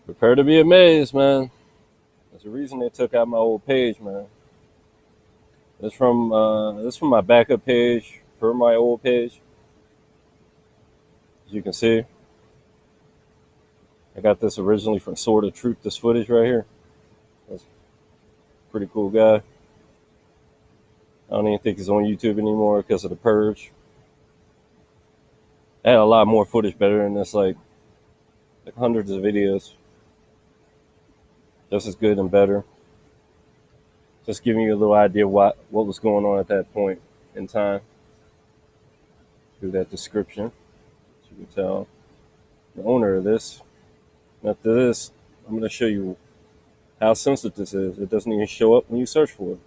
Prepare to be amazed, man. There's a reason they took out my old page, man. This from my backup page for my old page. As you can see, I got this originally from Sword of Truth. This footage right here. That's a pretty cool guy. I don't even think he's on YouTube anymore because of the purge. I had a lot more footage better than this, like hundreds of videos, just as good and better. Just giving you a little idea what was going on at that point in time through that description. As you can tell, the owner of this. After this, I'm going to show you how censored this is. It doesn't even show up when you search for it.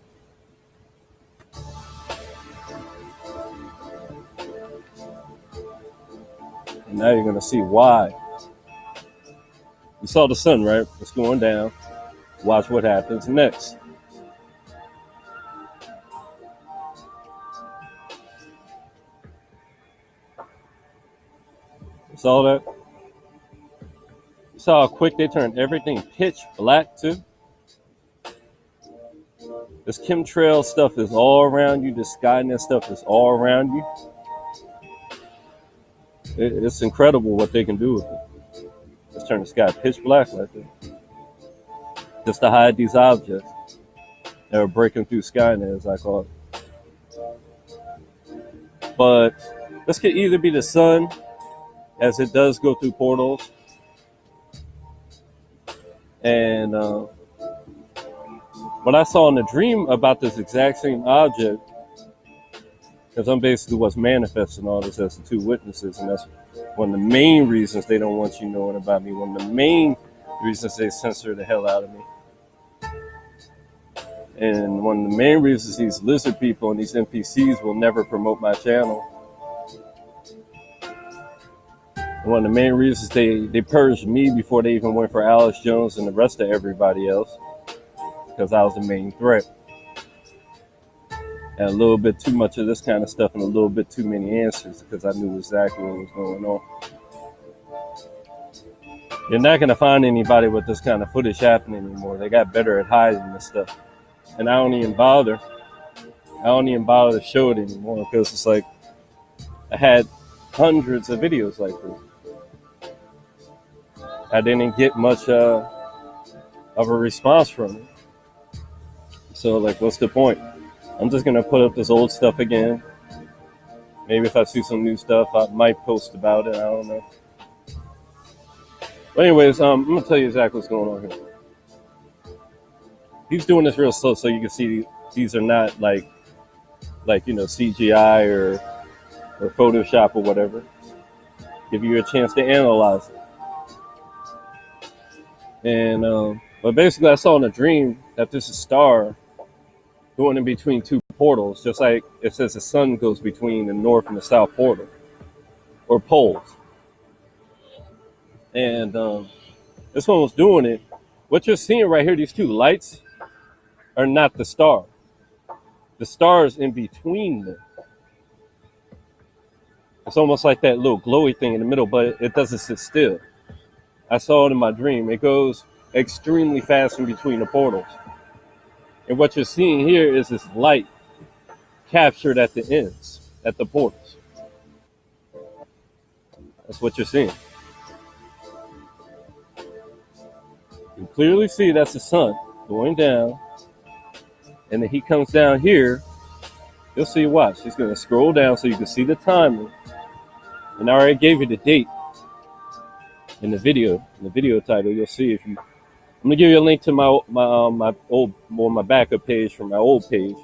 And now you're going to see why. You saw the sun, right? It's going down. Watch what happens next. You saw that? You saw how quick they turned everything pitch black too? This chemtrail stuff is all around you. This Skynet stuff is all around you. It's incredible what they can do with it. Let's turn the sky pitch black like that. Just to hide these objects that are breaking through Skynet, as I call it. But this could either be the sun, as it does go through portals. And what I saw in the dream about this exact same object, because I'm basically what's manifesting all this as the two witnesses, and that's one of the main reasons they don't want you knowing about me. One of the main reasons they censor the hell out of me. And one of the main reasons these lizard people and these NPCs will never promote my channel. And one of the main reasons they purged me before they even went for Alex Jones and the rest of everybody else, because I was the main threat. And a little bit too much of this kind of stuff and a little bit too many answers, because I knew exactly what was going on. You're not going to find anybody with this kind of footage happening anymore. They got better at hiding this stuff. And I don't even bother to show it anymore, because it's like I had hundreds of videos like this. I didn't get much of a response from it. So like, what's the point? I'm just going to put up this old stuff again. Maybe if I see some new stuff, I might post about it. I don't know. But anyways, I'm going to tell you exactly what's going on here. He's doing this real slow so you can see these are not like CGI or Photoshop or whatever. Give you a chance to analyze it. And but basically I saw in a dream that there's a star going in between two portals, just like it says the sun goes between the north and the south portal or poles. And this one was doing it. What you're seeing right here, these two lights, are not the star. The star is in between them. It's almost like that little glowy thing in the middle, but it doesn't sit still. I saw it in my dream. It goes extremely fast in between the portals. And what you're seeing here is this light captured at the ends, at the portals. That's what you're seeing. You can clearly see that's the sun going down. And then he comes down here. You'll see, watch. He's going to scroll down so you can see the timing. And I already gave you the date in the video title. You'll see if you. I'm gonna give you a link to my backup page from my old page.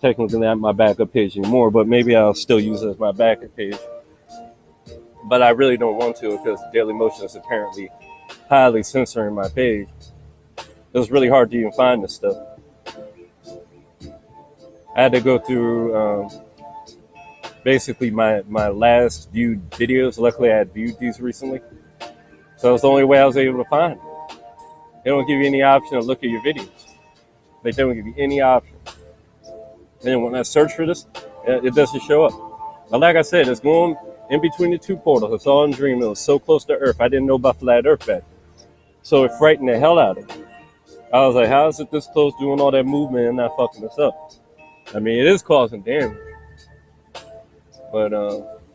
Technically not my backup page anymore, but maybe I'll still use it as my backup page. But I really don't want to, because Daily Motion is apparently highly censoring my page. It was really hard to even find this stuff. I had to go through basically my last viewed videos. Luckily, I had viewed these recently. So it's the only way I was able to find it. They don't give you any option to look at your videos. They don't give you any option. And when I search for this, it doesn't show up. But like I said, it's going in between the two portals. I saw in a dream. It was so close to Earth. I didn't know about flat Earth back then. So it frightened the hell out of me. I was like, how is it this close doing all that movement and not fucking us up? I mean, it is causing damage, but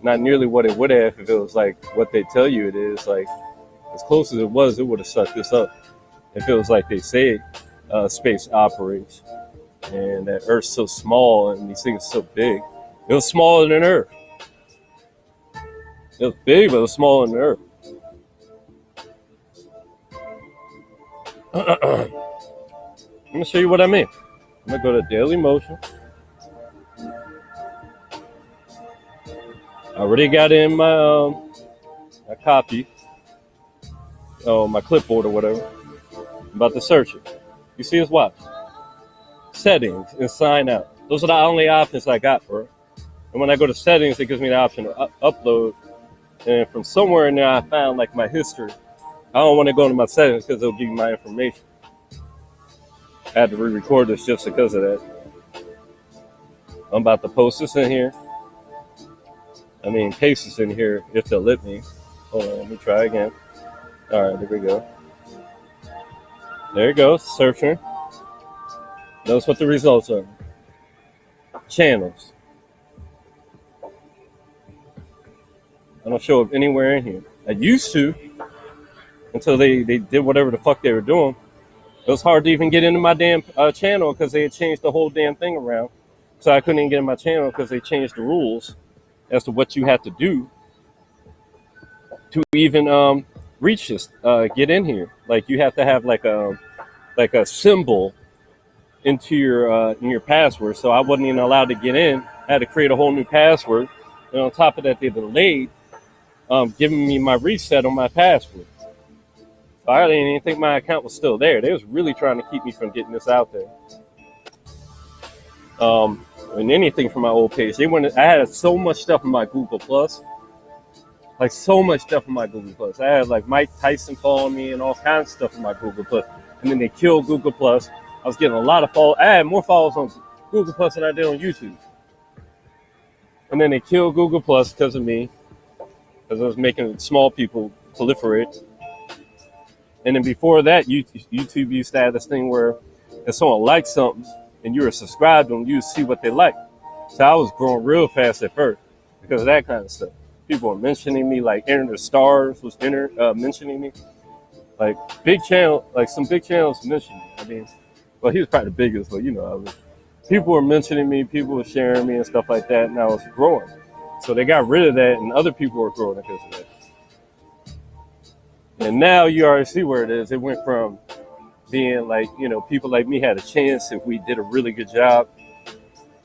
not nearly what it would have if it was like what they tell you it is. Like, as close as it was, it would have sucked this up. If it was like they say space operates and that Earth's so small and these things are so big. It was smaller than Earth. It was big, but it was smaller than Earth. I'm going to show you what I mean. I'm going to go to Daily Motion. I already got in my copy, my clipboard or whatever. I'm about to search it. You see this watch? Settings and sign out. Those are the only options I got for it. And when I go to settings, it gives me the option to upload. And from somewhere in there, I found like my history. I don't want to go into my settings because it'll give you my information. I had to re-record this just because of that. I'm about to post this in here. I mean, paste this in here if they'll let me. Hold on, let me try again. All right, there we go. There you go, searching. Notice what the results are. Channels. I don't show up anywhere in here. I used to, until they did whatever the fuck they were doing. It was hard to even get into my damn channel because they had changed the whole damn thing around. So I couldn't even get in my channel because they changed the rules as to what you had to do to even reach this, get in here. Like you have to have like a symbol into your in your password. So I wasn't even allowed to get in. I had to create a whole new password. And on top of that, they delayed giving me my reset on my password. So I didn't even think my account was still there. They was really trying to keep me from getting this out there. And anything from my old page. I had so much stuff in my Google Plus. Like so much stuff in my Google Plus. I had like Mike Tyson following me and all kinds of stuff in my Google Plus. And then they killed Google Plus. I was getting a lot of followers. I had more followers on Google Plus than I did on YouTube. And then they killed Google Plus because of me. Because I was making small people proliferate. And then before that, YouTube used to have this thing where if someone liked something and you were subscribed to them, you would see what they like. So I was growing real fast at first because of that kind of stuff. People were mentioning me, like Enter the Stars was mentioning me. Like big channel, like some big channels mentioned me. I mean, well, he was probably the biggest, but you know, I mean, people were mentioning me, people were sharing me and stuff like that, and I was growing. So they got rid of that, and other people were growing because of that. And now you already see where it is. It went from being like, you know, people like me had a chance if we did a really good job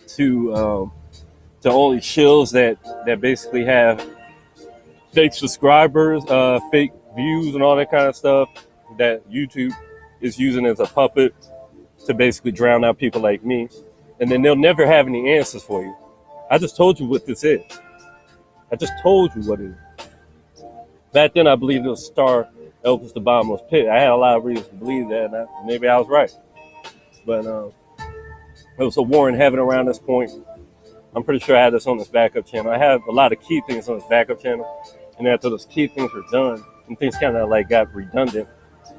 to only shills that basically have fake subscribers, fake views and all that kind of stuff that YouTube is using as a puppet to basically drown out people like me. And then they'll never have any answers for you. I just told you what this is. I just told you what it is. Back then, I believed it was Star Elvis the Bottomless Pit. I had a lot of reasons to believe that, and maybe I was right. But it was a war in heaven around this point. I'm pretty sure I had this on this backup channel. I had a lot of key things on this backup channel, and after those key things were done, and things kind of like got redundant,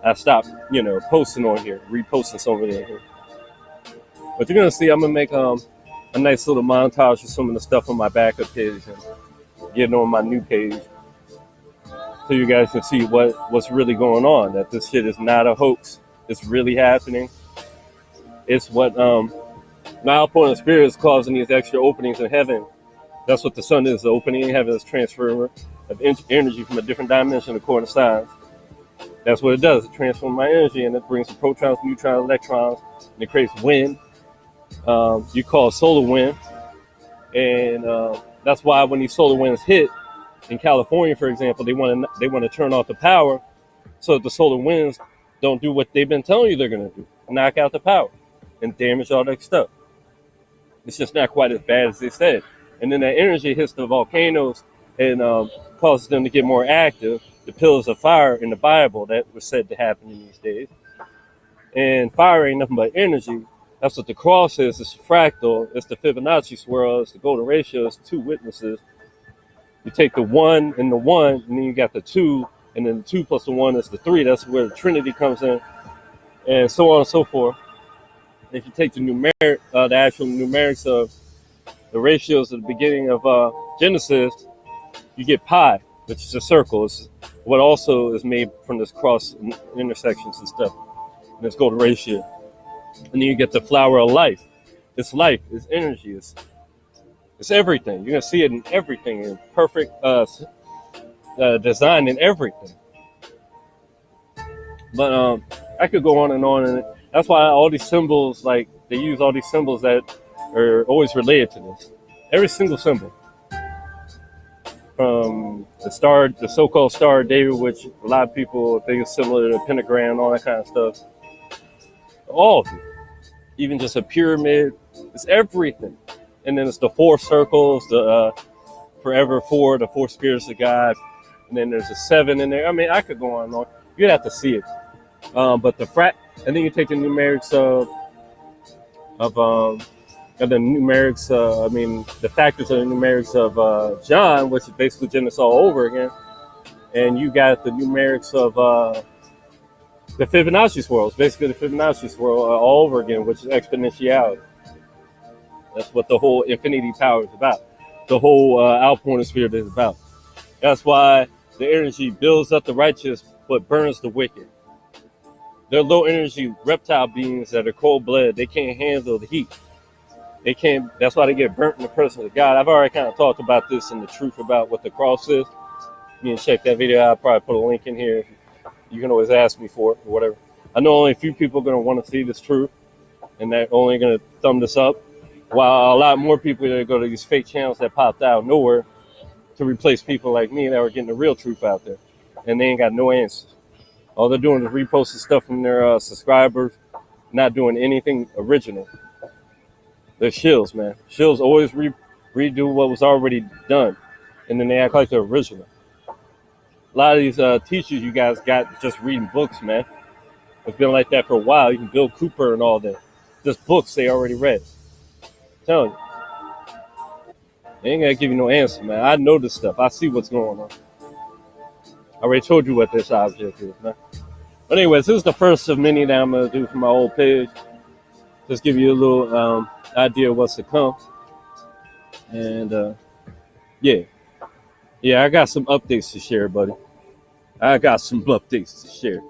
I stopped, you know, posting on here, reposting some of it in here. But you're gonna see, I'm gonna make a nice little montage of some of the stuff on my backup page and get it on my new page, so you guys can see what's really going on. That this shit is not a hoax. It's really happening. It's what my outpouring of spirit is causing these extra openings in heaven. That's what the sun is. The opening in heaven is transfer of energy from a different dimension according to science. That's what it does. It transforms my energy, and it brings the protons, neutrons, electrons, and it creates wind. You call it solar wind. And that's why when these solar winds hit, in California, for example, they want to turn off the power so that the solar winds don't do what they've been telling you they're going to do, knock out the power and damage all that stuff. It's just not quite as bad as they said. And then that energy hits the volcanoes and causes them to get more active. The pillars of fire in the Bible that was said to happen in these days. And fire ain't nothing but energy. That's what the cross is. It's a fractal. It's the Fibonacci swirl. It's the golden ratio. It's two witnesses. You take the 1 and the 1, and then you got the 2, and then the 2 plus the 1 is the 3. That's where the Trinity comes in, and so on and so forth. If you take the actual numerics of the ratios at the beginning of Genesis, you get pi, which is a circle. It's what also is made from this cross intersections and stuff. And it's called a ratio. And then you get the flower of life. It's life, it's energy, it's everything. You're gonna see it in everything, in perfect design in everything. But I could go on, and that's why all these symbols, like they use all these symbols that are always related to this. Every single symbol, from the star, the so-called Star of David, which a lot of people think is similar to the pentagram, all that kind of stuff. All of it, even just a pyramid, it's everything. And then it's the 4 circles, the forever 4, the 4 spirits of God, and then there's a 7 in there. I mean, I could go on and on. You'd have to see it. But and then you take the numerics the factors of the numerics of John, which is basically Genesis all over again, and you got the numerics of the Fibonacci swirl. It's basically the Fibonacci swirl all over again, which is exponentiality. That's what the whole infinity power is about. The whole outpouring spirit is about. That's why the energy builds up the righteous but burns the wicked. They're low energy reptile beings that are cold blooded. They can't handle the heat. They can't. That's why they get burnt in the presence of God. I've already kind of talked about this in the truth about what the cross is. You can check that video out. I'll probably put a link in here. You can always ask me for it or whatever. I know only a few people are going to want to see this truth, and they're only going to thumb this up, while a lot more people are going to go to these fake channels that popped out of nowhere to replace people like me that were getting the real truth out there, and they ain't got no answers. All they're doing is reposting stuff from their subscribers, not doing anything original. They're shills, man. Shills always redo what was already done, and then they act like they're original. A lot of these teachers you guys got just reading books, man. It's been like that for a while. Even Bill Cooper and all that. Just books they already read. I'm telling you. They ain't gonna give you no answer, man. I know this stuff. I see what's going on. I already told you what this object is, man. But anyways, this is the first of many that I'm gonna do for my old page. Just give you a little idea of what's to come. And yeah, I got some updates to share, buddy. I got some updates to share.